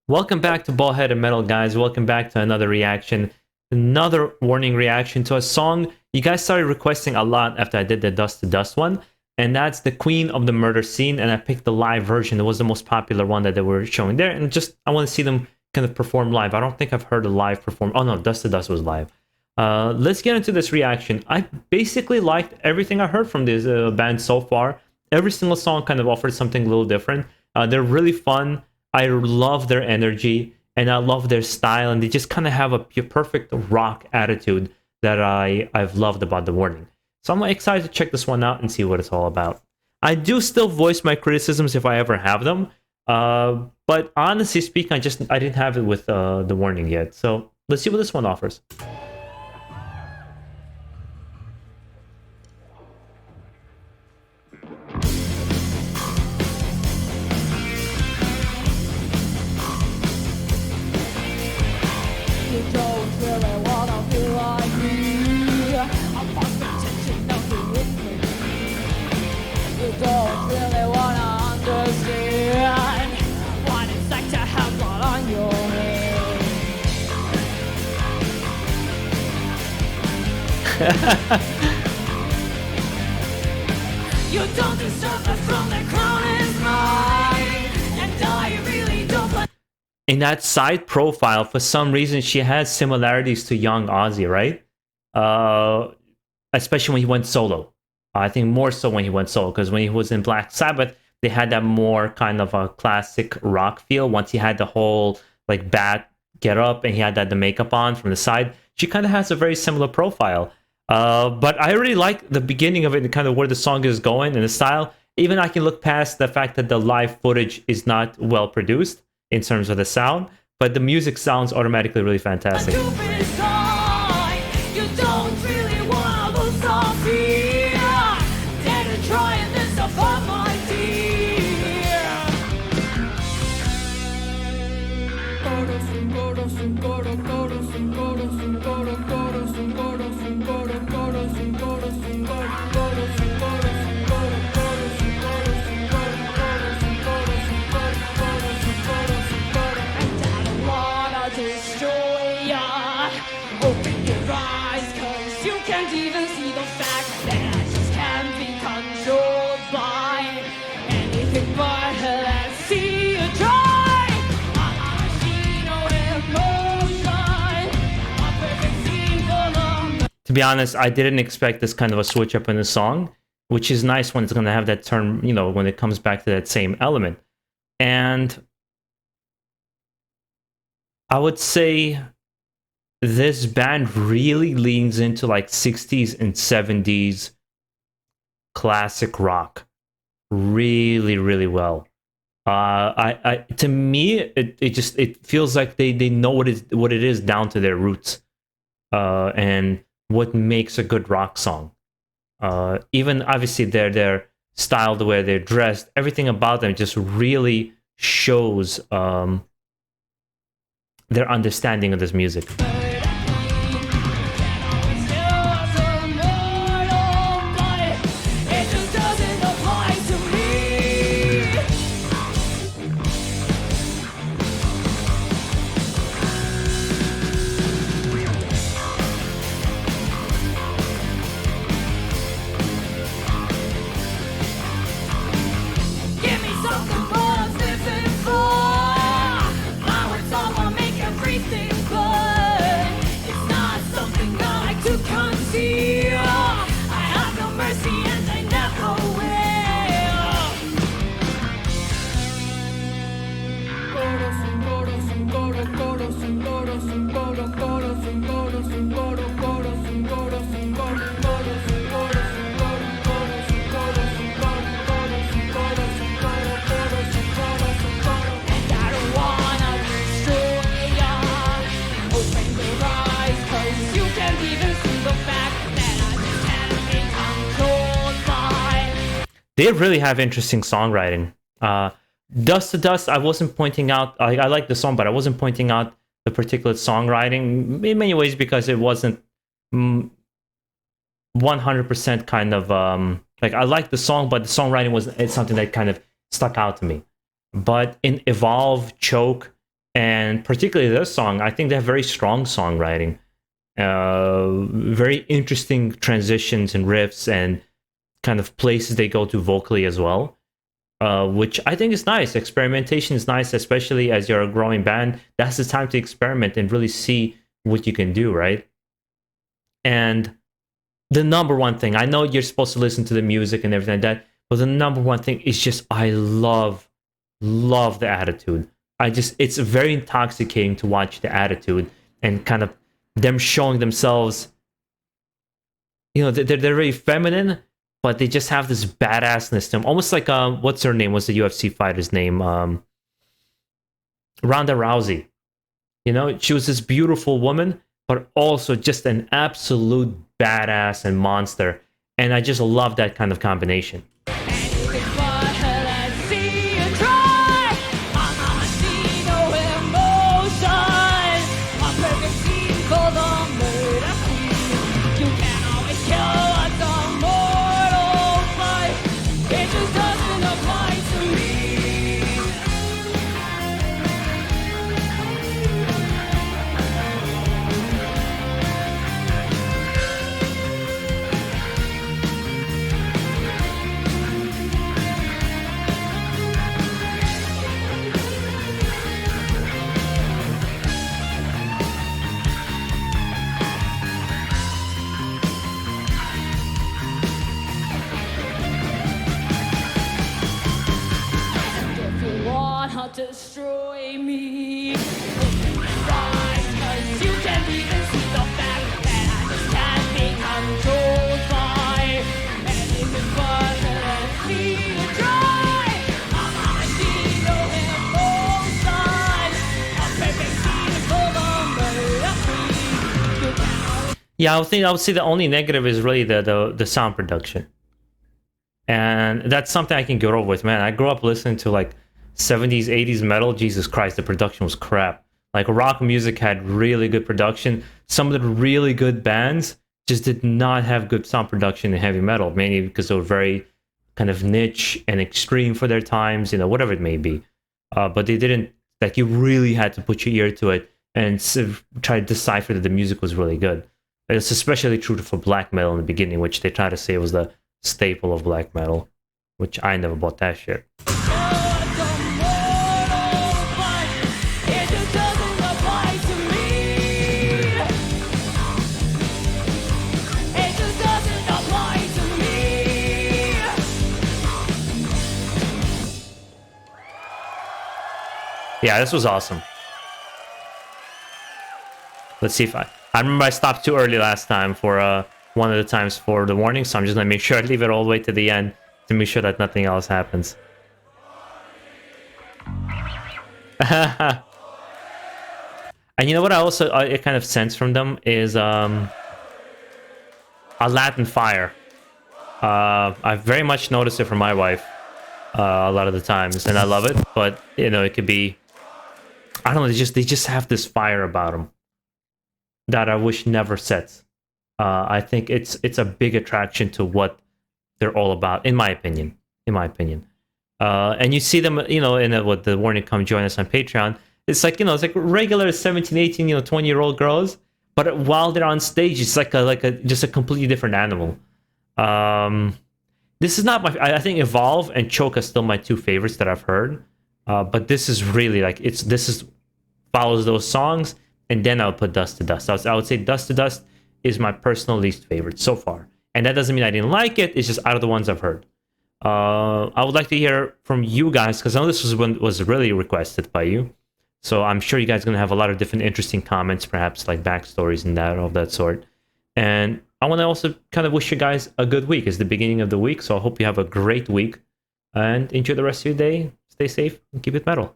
Welcome back to BaldHeaded Metal, guys. Welcome back to another reaction. Another warning reaction to a song you guys started requesting a lot after I did the Dust to Dust one. And that's the Queen of the Murder Scene. And I picked the live version. It was the most popular one that they were showing there. And just, I want to see them kind of perform live. I don't think I've heard a live perform. Oh no, Dust to Dust was live. Let's get into this reaction. I basically liked everything I heard from this band so far. Every single song kind of offered something a little different. They're really fun. I love their energy and I love their style, and they just kind of have a perfect rock attitude that I've loved about The Warning. So I'm excited to check this one out and see what it's all about. I do still voice my criticisms if I ever have them, but honestly speaking, I didn't have it with The Warning yet. So let's see what this one offers. You don't really wanna be like me. I'm lost attention, nothing with me. You don't really wanna understand what it's like to have blood on your hands. You don't deserve the throne, the crown is mine, and I really don't blame. In that side profile, for some reason, she has similarities to young Ozzy, right? Especially when he went solo. I think more so when he went solo, because when he was in Black Sabbath, they had that more kind of a classic rock feel. Once he had the whole like bat get up and he had the makeup on from the side, she kind of has a very similar profile. But I really like the beginning of it and kind of where the song is going and the style. Even I can look past the fact that the live footage is not well produced in terms of the sound, but the music sounds automatically really fantastic. Open your eyes, cause you can't even see the fact that I just can't be controlled by anything but let's see you try. I'm a machine of emotion, a perfect scene full of. To be honest, I didn't expect this kind of a switch up in the song, which is nice when it's going to have that turn, you know, when it comes back to that same element. And I would say this band really leans into like 60s and 70s classic rock really, really well. To me, it feels like they know what it is down to their roots, and what makes a good rock song. Even obviously their style, the way they're dressed, everything about them just really shows their understanding of this music. They really have interesting songwriting. Dust to Dust, I wasn't pointing out, I like the song, but I wasn't pointing out the particular songwriting in many ways because it wasn't 100% kind of like I like the song, but the songwriting was it's something that kind of stuck out to me. But in Evolve, Choke, And particularly this song, I think they have very strong songwriting, very interesting transitions and riffs and kind of places they go to vocally as well, which I think is nice. Experimentation is nice, especially as you're a growing band. That's the time to experiment and really see what you can do, right? And the number one thing, I know you're supposed to listen to the music and everything like that, but the number one thing is just I love the attitude. It's very intoxicating to watch the attitude and kind of them showing themselves. They're very feminine, but they just have this badassness to them, almost like what's her name? What's the UFC fighter's name? Ronda Rousey. She was this beautiful woman, but also just an absolute badass and monster, and I just love that kind of combination. Destroy me. Rise, 'cause you can't even see the fact that I just can't be controlled by anything but see you try. I'm a machine, no emotion. A perfect scene for the murder. Yeah, I would say the only negative is really the sound production, and that's something I can get over with. Man, I grew up listening to like 70s, 80s metal. Jesus Christ, the production was crap. Like rock music had really good production. Some of the really good bands just did not have good sound production in heavy metal, mainly because they were very kind of niche and extreme for their times, whatever it may be. But they didn't, like, you really had to put your ear to it and try to decipher that the music was really good. It's especially true for black metal in the beginning, which they try to say was the staple of black metal, which I never bought that shit. Yeah, this was awesome. Let's see if I remember I stopped too early last time for one of the times for the warning, so I'm just gonna make sure I leave it all the way to the end to make sure that nothing else happens. And you know what I also I kind of sense from them is a Latin fire. I've very much noticed it from my wife a lot of the times, and I love it. But it could be, I don't know. They just have this fire about them that I wish never sets. I think it's a big attraction to what they're all about, in my opinion. And you see them, in what the warning, come join us on Patreon. It's like, it's like regular 17, 18, 20-year-old girls, but while they're on stage, it's like just a completely different animal. This is not my, I think Evolve and Choke are still my two favorites that I've heard. But this is really like, follows those songs, and then I would put Dust to Dust. I would say Dust to Dust is my personal least favorite so far. And that doesn't mean I didn't like it, it's just out of the ones I've heard. I would like to hear from you guys, because I know this was really requested by you. So I'm sure you guys are going to have a lot of different interesting comments, perhaps like backstories and of that sort. And I want to also kind of wish you guys a good week. It's the beginning of the week, so I hope you have a great week. And enjoy the rest of your day. Stay safe and keep it metal.